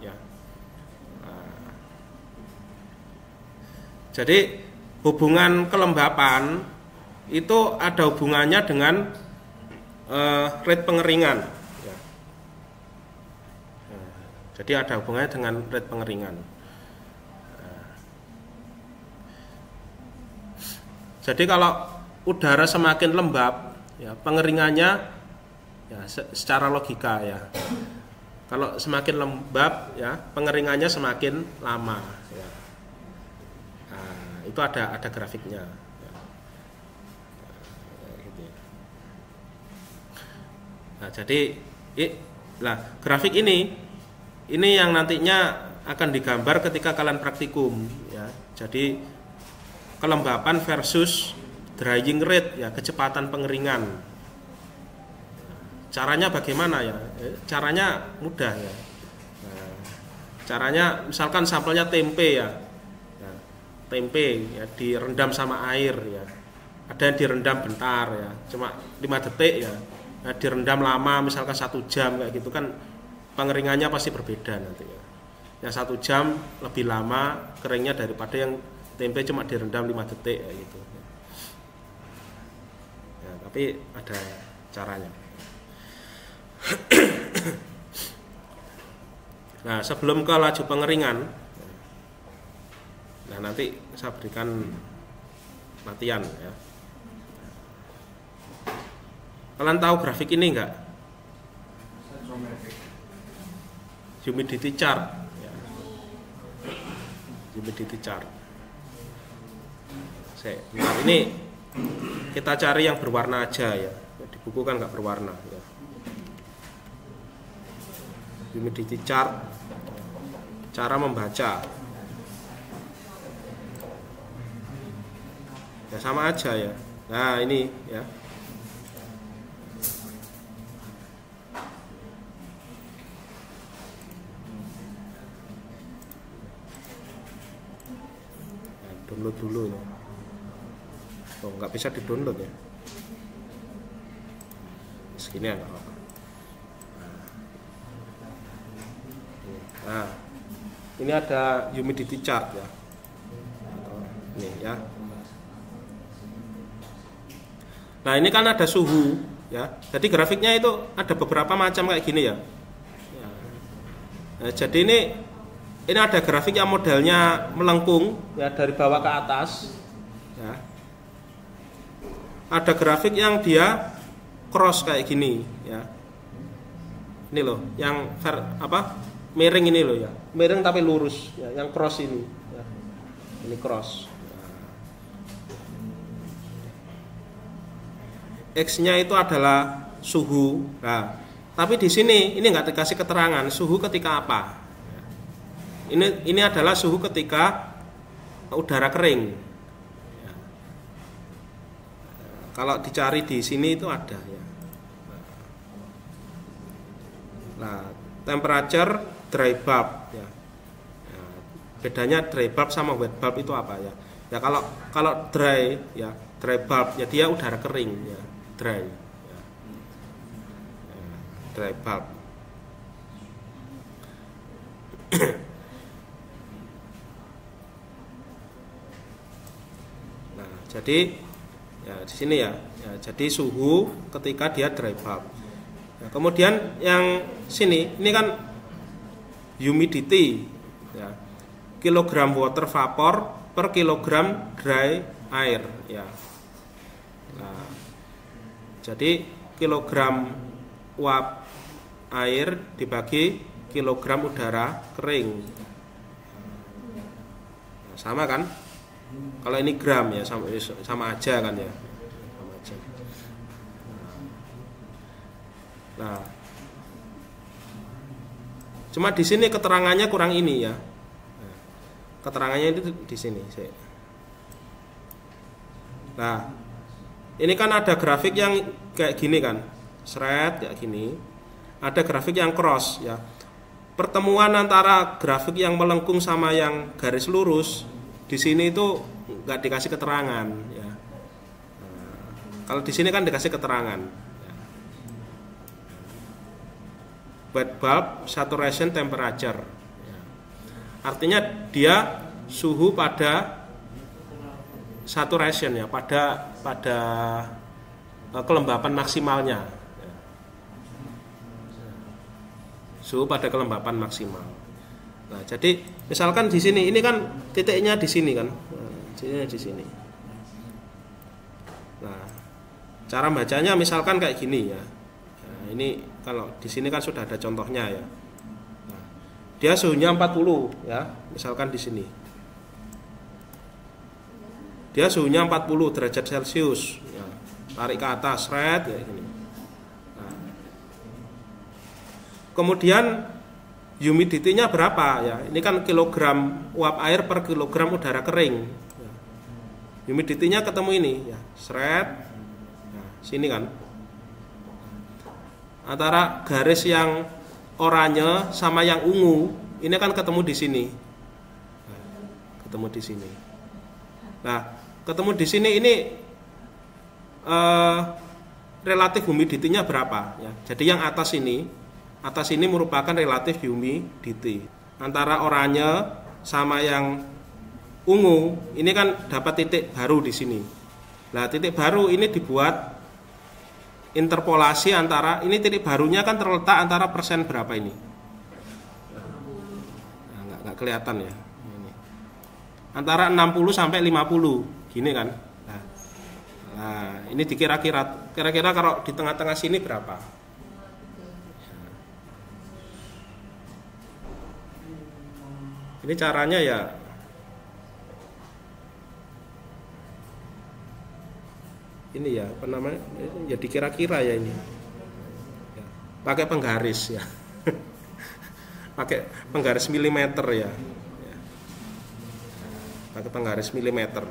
Jadi hubungan kelembapan itu ada hubungannya dengan rate pengeringan. Ya. Jadi ada hubungannya dengan rate pengeringan. Jadi kalau udara semakin lembab, ya pengeringannya ya secara logika ya. Kalau semakin lembab, ya pengeringannya semakin lama. Ya. Itu ada grafiknya. Nah, jadi grafik ini yang nantinya akan digambar ketika kalian praktikum ya. Jadi kelembapan versus drying rate ya, kecepatan pengeringan. Caranya bagaimana ya? Caranya mudah ya. Nah, caranya misalkan sampelnya tempe ya. Nah, tempe ya direndam sama air ya. Ada yang direndam bentar ya, cuma 5 detik ya. Nah, direndam lama misalkan 1 jam kayak gitu kan pengeringannya pasti berbeda nanti ya. Yang 1 jam lebih lama keringnya daripada yang tempe cuma direndam 5 detik kayak gitu. Ya, tapi ada caranya. Nah, sebelum ke laju pengeringan, nah nanti saya berikan latihan ya. Kalian tahu grafik ini enggak? Humidity chart ya. Humidity chart. Nah, ini kita cari yang berwarna aja ya. Di buku kan enggak berwarna ya. Humidity chart, cara membaca ya sama aja ya. Nah ini ya, download dulu ya. Oh nggak bisa di download ya, segini ya nggak apa-apa. Nah, ini ada humidity chart ya. Ini ya. Nah, ini kan ada suhu ya. Jadi grafiknya itu ada beberapa macam kayak gini ya. Nah, jadi ini ada grafik yang modelnya melengkung ya dari bawah ke atas ya. Ada grafik yang dia cross kayak gini ya. Ini loh, yang miring ini loh ya, miring tapi lurus ya, yang cross ini ya. Ini cross. X-nya itu adalah suhu. Nah, tapi di sini ini nggak dikasih keterangan suhu ketika apa. Ini adalah suhu ketika udara kering. Ya. Kalau dicari di sini itu ada ya. Nah, temperature dry bulb ya. Ya, bedanya dry bulb sama wet bulb itu apa ya? Ya kalau dry ya, dry bulb ya dia udara kering ya, dry ya. Ya, dry bulb. Nah, jadi ya di sini ya. Ya, jadi suhu ketika dia dry bulb. Ya, kemudian yang sini ini kan humidity ya, kilogram water vapor per kilogram dry air ya. Nah, jadi kilogram uap air dibagi kilogram udara kering. Nah, sama kan? Kalau ini gram ya sama aja kan ya. Sama aja. Nah, cuma di sini keterangannya kurang ini ya. Keterangannya itu di sini. Nah, ini kan ada grafik yang kayak gini kan, seret kayak gini. Ada grafik yang cross ya. Pertemuan antara grafik yang melengkung sama yang garis lurus di sini itu nggak dikasih keterangan ya. Nah, kalau di sini kan dikasih keterangan. Wet bulb saturation temperature ya. Artinya dia suhu pada saturation ya, pada kelembapan maksimalnya ya. Suhu pada kelembapan maksimal. Nah, jadi misalkan di sini ini kan titiknya di sini kan. Nah, di sini. Nah, cara bacanya misalkan kayak gini ya. Nah, ini kalau di sini kan sudah ada contohnya ya. Nah, dia suhunya 40 ya, misalkan di sini. Dia suhunya 40 derajat Celcius ya. Tarik ke atas red ya gini. Nah, kemudian humidity-nya berapa ya? Ini kan kilogram uap air per kilogram udara kering. Ya. Humidity-nya ketemu ini ya, seret. Nah, sini kan. Antara garis yang oranye sama yang ungu, ini kan ketemu di sini. Ketemu di sini. Nah, ketemu di sini ini relatif humidity-nya berapa ya. Jadi yang atas ini merupakan relatif humidity. Antara oranye sama yang ungu, ini kan dapat titik baru di sini. Nah, titik baru ini dibuat interpolasi antara, ini titik barunya kan terletak antara persen berapa ini? Nah, nggak kelihatan ya. Ini. Antara 60 sampai 50, gini kan? Nah, ini kira-kira kalau di tengah-tengah sini berapa? Ini caranya ya. Ini ya, apa namanya? Ya dikira-kira ya ini. Ya, pakai penggaris ya. Pakai penggaris milimeter ya. Pakai penggaris milimeter.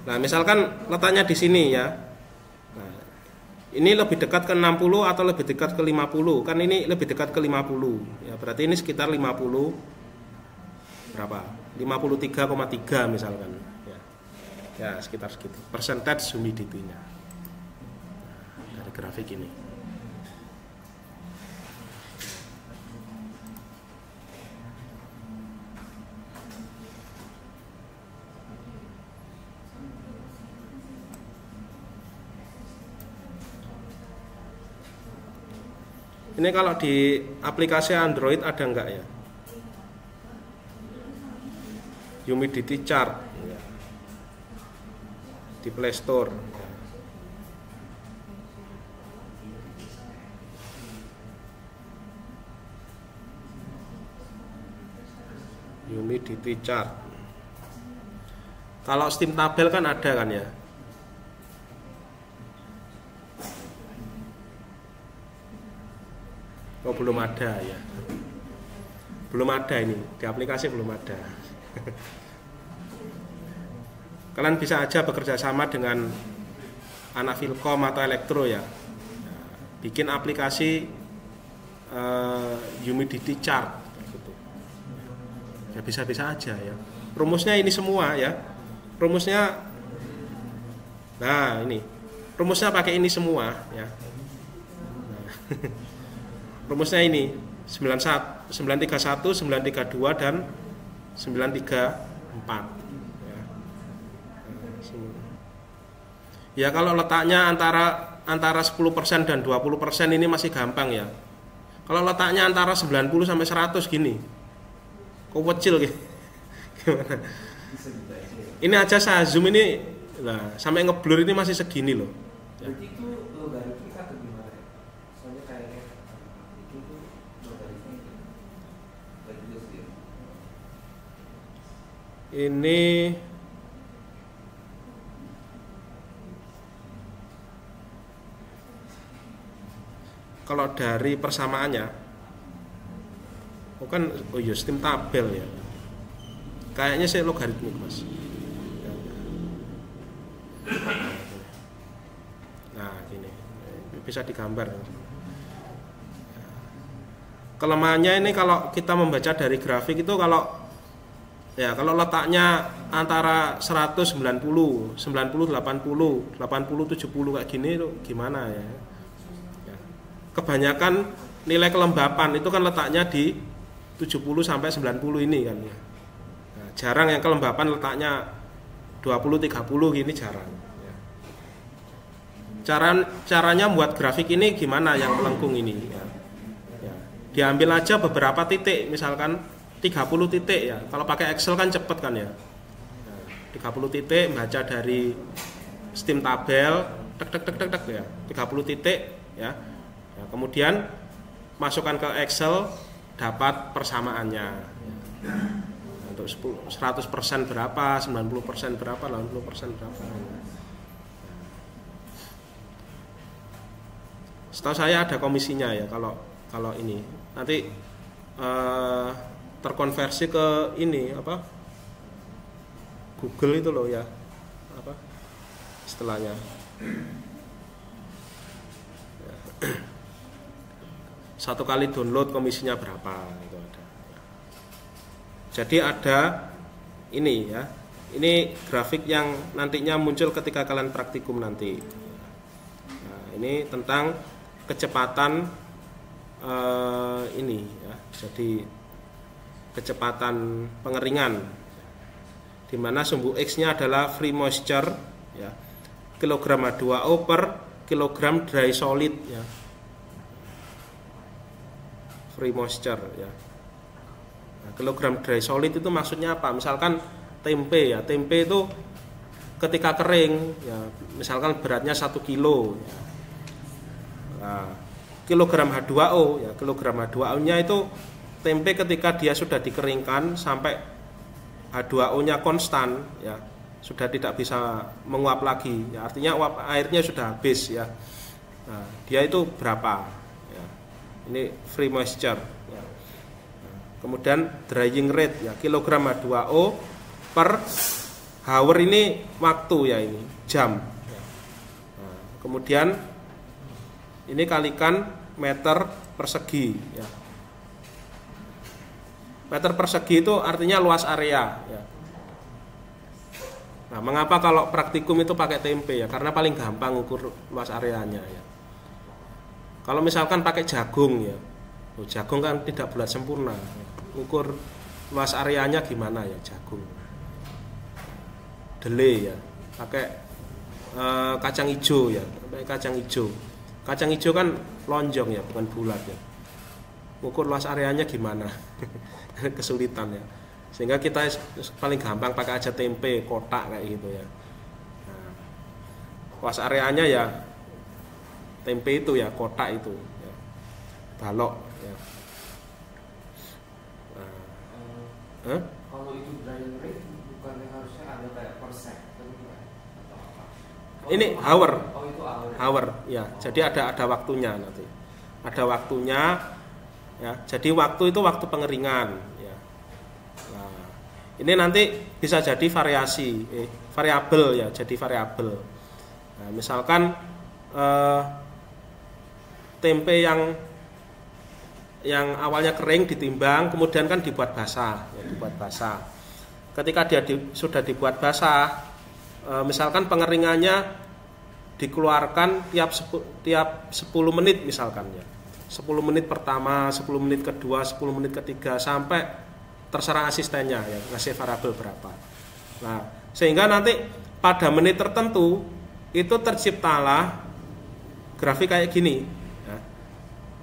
Nah, misalkan letaknya di sini ya. Nah, ini lebih dekat ke 60 atau lebih dekat ke 50? Kan ini lebih dekat ke 50. Ya, berarti ini sekitar 50 berapa? 53,3 misalkan. Ya, sekitar segitu. Percentage humidity-nya. Nah, dari grafik ini. Ini kalau di aplikasi Android ada enggak ya? Humidity chart di Play Store. Humidity chart. Kalau Steam tabel kan ada kan ya? Oh, belum ada ya. Belum ada ini, di aplikasi belum ada. Kalian bisa aja bekerja sama dengan anak Filkom atau Elektro ya. Bikin aplikasi humidity chart gitu. Ya bisa-bisa aja ya. Rumusnya ini semua ya. Rumusnya, nah ini. Rumusnya pakai ini semua ya. Nah, rumusnya ini 931, 932 dan 934. Ya kalau letaknya antara 10% dan 20% ini masih gampang ya. Kalau letaknya antara 90 sampai 100 gini. Kok kecil gitu. Gimana? Ini aja saya zoom ini, nah sampai ngeblur ini masih segini loh. Ya. Berarti itu logaritmik atau gimana ya? Soalnya kayaknya itu logaritmik gitu. Ini kalau dari persamaannya, oh iya Steam tabel ya. Kayaknya sih logaritmik mas. Nah gini, bisa digambar. Kelemahannya ini kalau kita membaca dari grafik itu kalau letaknya antara 190, 90, 80, 80, 70 kayak gini itu gimana ya? Kebanyakan nilai kelembapan itu kan letaknya di 70 sampai 90 ini kan ya. Nah, jarang yang kelembapan letaknya 20 30 gini jarang ya. Caranya membuat grafik ini gimana yang melengkung ini ya. Ya. Diambil aja beberapa titik, misalkan 30 titik ya. Kalau pakai Excel kan cepet kan ya. Nah, 30 titik baca dari Steam tabel tek ya. 30 titik ya. Ya, kemudian masukkan ke Excel, dapat persamaannya. Untuk 100% berapa, 90% berapa, 80% berapa. Setahu saya ada komisinya ya kalau ini. Nanti terkonversi ke ini apa? Google itu loh ya, apa istilahnya, satu kali download komisinya berapa itu ada. Jadi ada ini ya, ini grafik yang nantinya muncul ketika kalian praktikum nanti. Nah, ini tentang kecepatan ini ya, jadi kecepatan pengeringan, di mana sumbu X-nya adalah free moisture ya, kilogram H2O per kilogram dry solid ya, free moisture ya. Nah, kilogram dry solid itu maksudnya apa? Misalkan tempe ya, tempe itu ketika kering ya, misalkan beratnya 1 kilo ya. Nah, kilogram H2O ya, kilogram H2O nya itu tempe ketika dia sudah dikeringkan sampai H2O-nya konstan ya, sudah tidak bisa menguap lagi ya, artinya uap airnya sudah habis ya. Nah, dia itu berapa ya. Ini free moisture ya. Nah, kemudian drying rate ya, kilogram H2O per hour, ini waktu ya, ini jam ya. Nah, kemudian ini kalikan meter persegi ya. Meter persegi itu artinya luas area ya. Nah, mengapa kalau praktikum itu pakai tempe ya? Karena paling gampang ukur luas areanya ya. Kalau misalkan pakai jagung ya, jagung kan tidak bulat sempurna. Ukur luas areanya gimana ya jagung? Dele ya, pakai kacang hijau ya, pakai kacang hijau. Kacang hijau kan lonjong ya, bukan bulat ya. Ukur luas areanya gimana? Kesulitan ya. Sehingga kita paling gampang pakai aja tempe kotak kayak gitu ya. Nah, luas areanya ya tempe itu ya, kotak itu ya. Balok ya. Nah, kalau itu drying rate bukannya harusnya ada kayak persen atau apa? Ini hour. Oh, itu hour. Hour ya. Jadi ada waktunya nanti. Ada waktunya ya. Jadi waktu itu waktu pengeringan ya. Nah, ini nanti bisa jadi variabel ya, jadi variabel. Nah, misalkan tempe yang awalnya kering ditimbang, kemudian kan dibuat basah ya, dibuat basah. Ketika dia sudah dibuat basah, misalkan pengeringannya dikeluarkan tiap 10 menit misalkan ya. 10 menit pertama, 10 menit kedua, 10 menit ketiga, sampai terserah asistennya ya, ngasih variabel berapa. Nah, sehingga nanti pada menit tertentu itu terciptalah grafik kayak gini ya.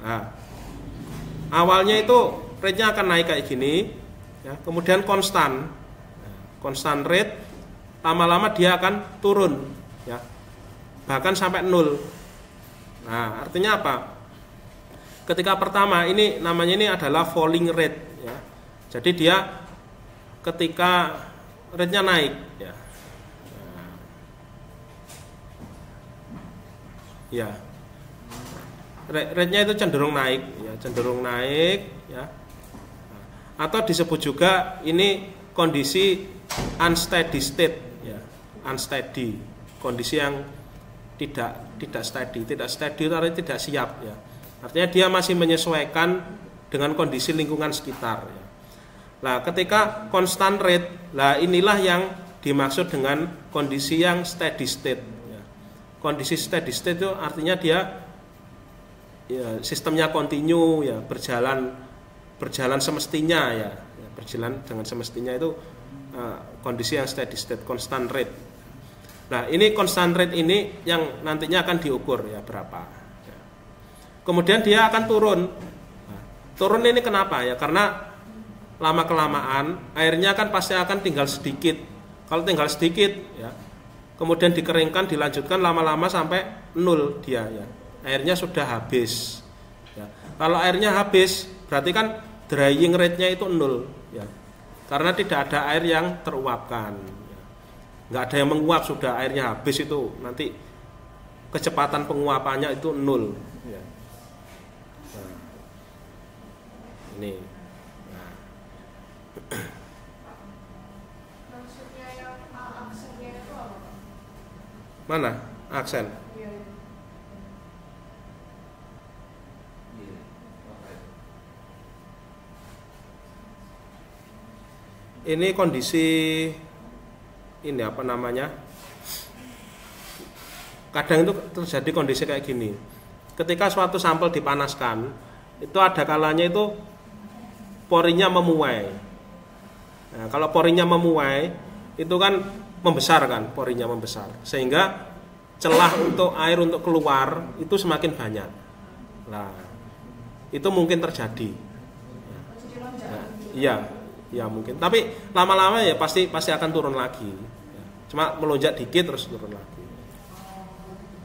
Nah, awalnya itu rate-nya akan naik kayak gini ya, kemudian konstan. Konstan rate, lama-lama dia akan turun ya, bahkan sampai 0. Nah, artinya apa? Ketika pertama ini namanya ini adalah falling rate ya. Jadi dia ketika rate-nya naik ya. Nah, ya. Rate-nya itu cenderung naik ya, cenderung naik ya. Atau disebut juga ini kondisi unsteady state ya. Unsteady, kondisi yang tidak steady itu artinya tidak siap ya. Artinya dia masih menyesuaikan dengan kondisi lingkungan sekitar ya. Nah, ketika constant rate, lah inilah yang dimaksud dengan kondisi yang steady state ya. Kondisi steady state itu artinya dia ya, sistemnya kontinu ya, berjalan semestinya ya, berjalan dengan semestinya itu kondisi yang steady state, constant rate. Nah, ini constant rate ini yang nantinya akan diukur ya berapa. Kemudian dia akan turun. Nah, turun ini kenapa ya? Karena lama kelamaan airnya kan pasti akan tinggal sedikit. Kalau tinggal sedikit ya, kemudian dikeringkan, dilanjutkan lama-lama sampai 0 dia ya. Airnya sudah habis. Ya. Kalau airnya habis, berarti kan drying rate-nya itu 0 ya. Karena tidak ada air yang teruapkan. Ya. Nggak ada yang menguap, sudah airnya habis itu, nanti kecepatan penguapannya itu 0 ya. Nah, ini. Nah. Maksudnya yang aksennya itu apa, Pak? Mana? Aksen. Iya. Iya. Oke. Ini kondisi ini apa namanya? Kadang itu terjadi kondisi kayak gini. Ketika suatu sampel dipanaskan, itu ada kalanya itu porinya memuai. Nah, kalau porinya memuai, itu kan membesar kan, porinya membesar. Sehingga celah untuk air untuk keluar itu semakin banyak. Nah, itu mungkin terjadi. Jadi lonjakan. Nah, iya mungkin. Tapi lama-lama ya pasti akan turun lagi. Cuma melonjak dikit terus turun lagi.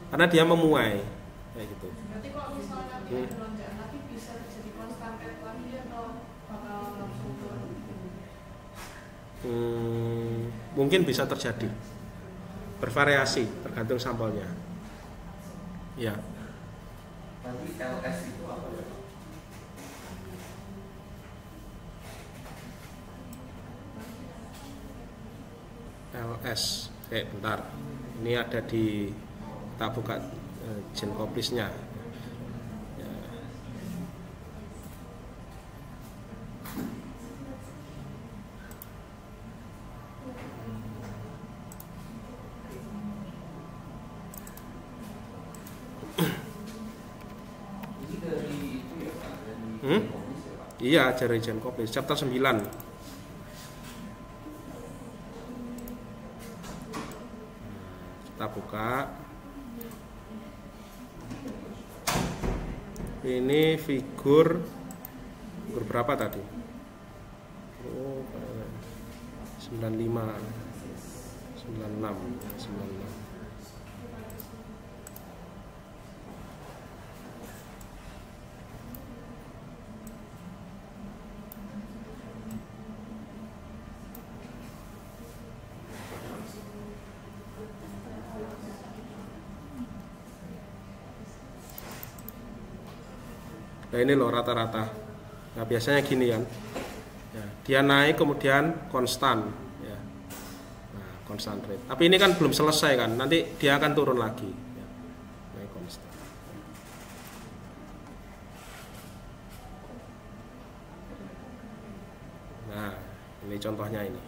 Karena dia memuai kayak gitu. Berarti kalau misalnya nanti ada lonjakan lagi bisa terjadi konstan lagi atau bakal langsung turun? Mungkin bisa terjadi. Bervariasi tergantung sampelnya. Ya. Tapi LS itu apa ya? LS. Bentar. Ini ada di kita buka genkopisnya. Ya. Ini dari itu ya Pak, dari komis ya Pak. Iya, dari genkopis chapter 9. Kita buka. Ini figur berapa tadi? 95, 96. Nah ini loh rata-rata. Nah biasanya gini kan, ya, dia naik kemudian konstan, ya. Nah, konstan rate. Tapi ini kan belum selesai kan, nanti dia akan turun lagi. Ya. Naik konstan. Nah ini contohnya ini.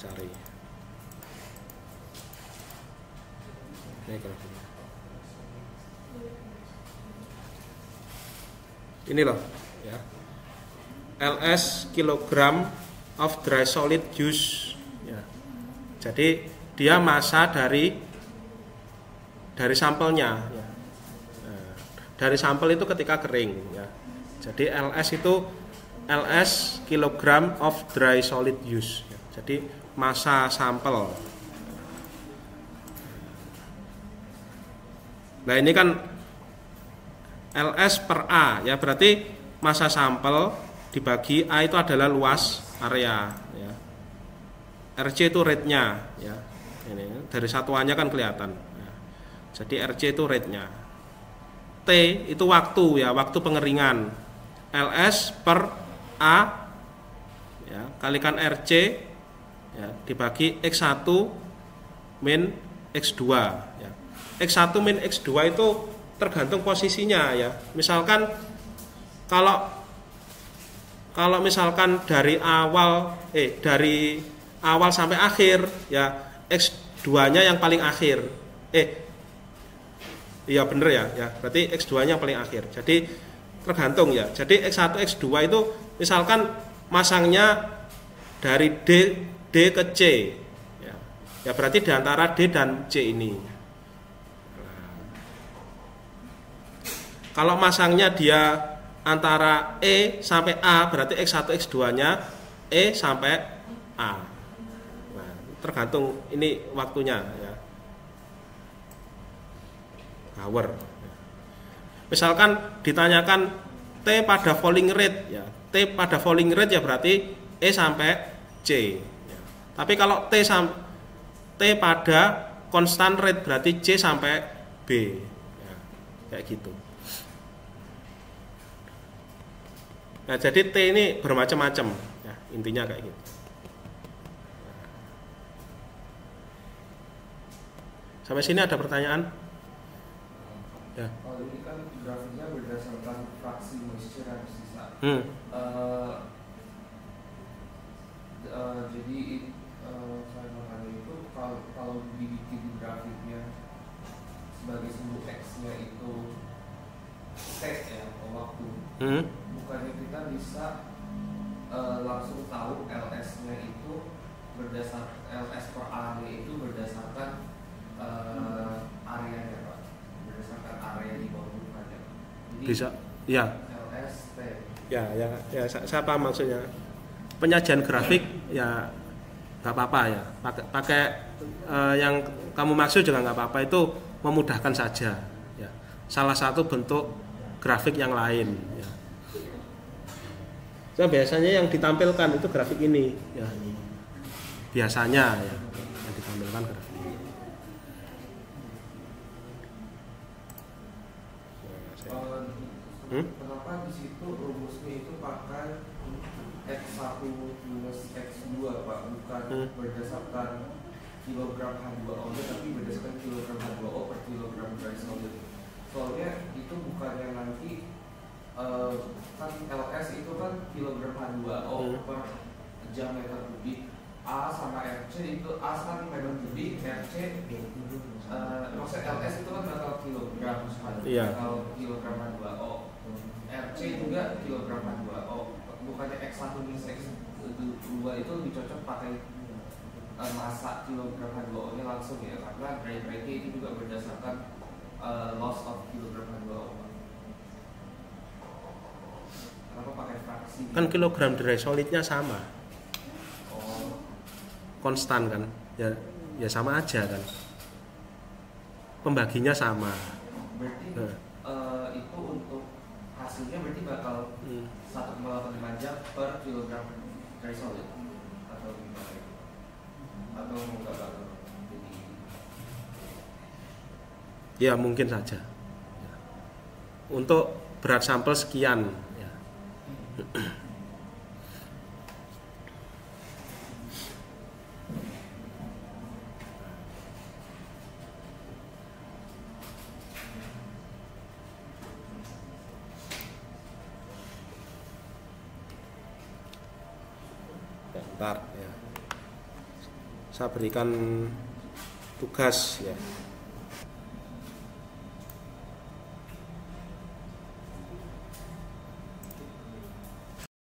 Cari ini grafiknya. Ini loh ya, LS kilogram of dry solid juice ya. Jadi dia massa dari sampelnya ya. Nah, dari sampel itu ketika kering ya. Jadi LS kilogram of dry solid juice ya. Jadi massa sampel. Nah ini kan LS per A ya, berarti massa sampel dibagi A itu adalah luas area ya. RC itu rate-nya ya. Ini dari satuannya kan kelihatan ya. Jadi RC itu rate-nya. T itu waktu ya, waktu pengeringan. LS per A ya, kalikan RC ya, dibagi X1 min X2 ya. X1 min X2 itu tergantung posisinya ya. Misalkan kalau misalkan dari awal sampai akhir ya, X2-nya yang paling akhir. Iya bener ya. Berarti X2-nya yang paling akhir. Jadi tergantung ya. Jadi X1 X2 itu misalkan masangnya dari D ke C ya berarti di antara D dan C ini. Kalau masangnya dia antara E sampai A, berarti X1 X2 nya E sampai A. Nah, tergantung ini waktunya ya. Hour. Misalkan ditanyakan T pada falling rate ya, T pada falling rate ya berarti E sampai C ya. Tapi kalau T pada constant rate berarti C sampai B. Ya, kayak gitu. Nah, jadi T ini bermacam-macam. Ya, intinya kayak gitu. Sampai sini ada pertanyaan? Ya. Kalau ini kan grafiknya berdasarkan fraksi moisture yang tersisa. Jadi saya mau tanya itu kalau dibikin grafiknya sebagai sumbu X-nya itu T ya, waktu. Bukannya kita bisa langsung tahu LS-nya itu berdasarkan LS per area itu berdasarkan areanya Pak, berdasarkan area di bawah bukannya. Jadi Bisa, ya. LS T. Ya, saya paham maksudnya. Penyajian grafik ya nggak apa-apa ya. Pakai yang kamu maksud juga nggak apa-apa, itu memudahkan saja. Ya. Salah satu bentuk grafik yang lain. Ya. So, biasanya yang ditampilkan itu grafik ini. Ya. Biasanya ya yang ditampilkan grafik ini. Kenapa di situ rumusnya itu pakai X1 minus X2 Pak, bukan berdasarkan kilogram H2O nya, tapi berdasarkan kilogram H2O per kilogram dry solid. Soalnya itu bukannya nanti kan LS itu kan kilogram H2O per jam meter kubik. A sama RC itu A kan meter kubik, RC maksudnya LS itu kan bakal kilogram, bakal kilogram H2O. RC juga kilogram H2O. Bukannya X1 minus X2 itu lebih cocok pakai massa kilogram H2O nya langsung ya, karena dry rate itu juga berdasarkan loss of kilogram H2O. Kenapa pakai fraksi? Kan kilogram dry solidnya sama. Konstan kan, ya sama aja kan, pembaginya sama. Berarti itu untuk hasilnya berarti bakal 1,85 jam per kilogram dry solid atau gimana? Atau enggak bakal? Ya mungkin saja. Untuk berat sampel sekian. Ya. Bentar ya. Saya berikan tugas ya.